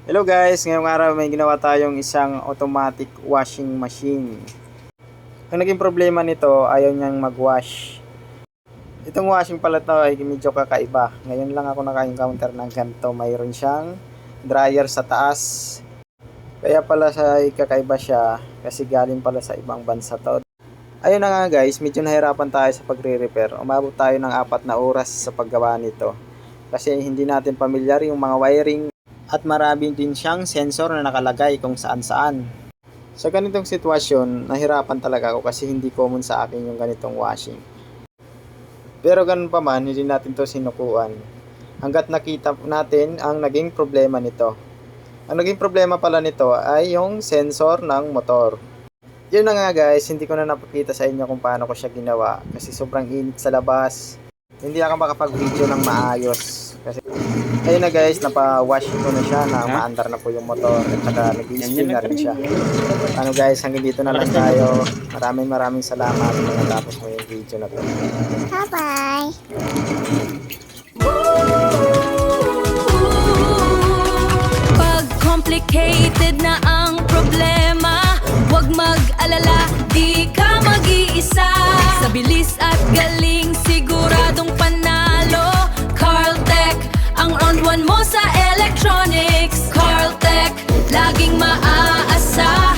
Hello guys, ngayong araw may ginawa tayong isang automatic washing machine. Ang naging problema nito, ayaw niyang mag-wash. Itong washing pala to ay medyo kakaiba. Ngayon lang ako naka-encounter ng ganito. Mayroon siyang dryer sa taas. Kaya pala kakaiba siya kasi galing pala sa ibang bansa to. Ayun na nga guys, medyo nahirapan tayo sa pagre-repair. Umabot tayo ng 4 na oras sa paggawa nito. Kasi hindi natin pamilyar yung mga wiring. At marami din siyang sensor na nakalagay kung saan saan. Sa ganitong sitwasyon, nahirapan talaga ako kasi hindi common sa akin yung ganitong washing. Pero ganun pa man, hindi natin to sinukuan. Hanggat nakita natin ang naging problema nito. Ang naging problema pala nito ay yung sensor ng motor. Yun na nga guys, hindi ko na napakita sa inyo kung paano ko siya ginawa. Kasi sobrang init sa labas. Hindi ako makapag-video ng maayos. Kasi ayun na guys, napa-wash ko na siya na maandar na po yung motor at saka nag-i-spin na rin siya. Ano guys, hanggang dito na lang tayo. Maraming salamat kung natapos mo yung video na to. Bye-bye! Pag complicated na ang problema, huwag mag-alala, di ka mag-iisa. Sa bilis at galing, siguradong panalo. Carltech, ang round one mo sa electronics. Carltech, laging maaasa.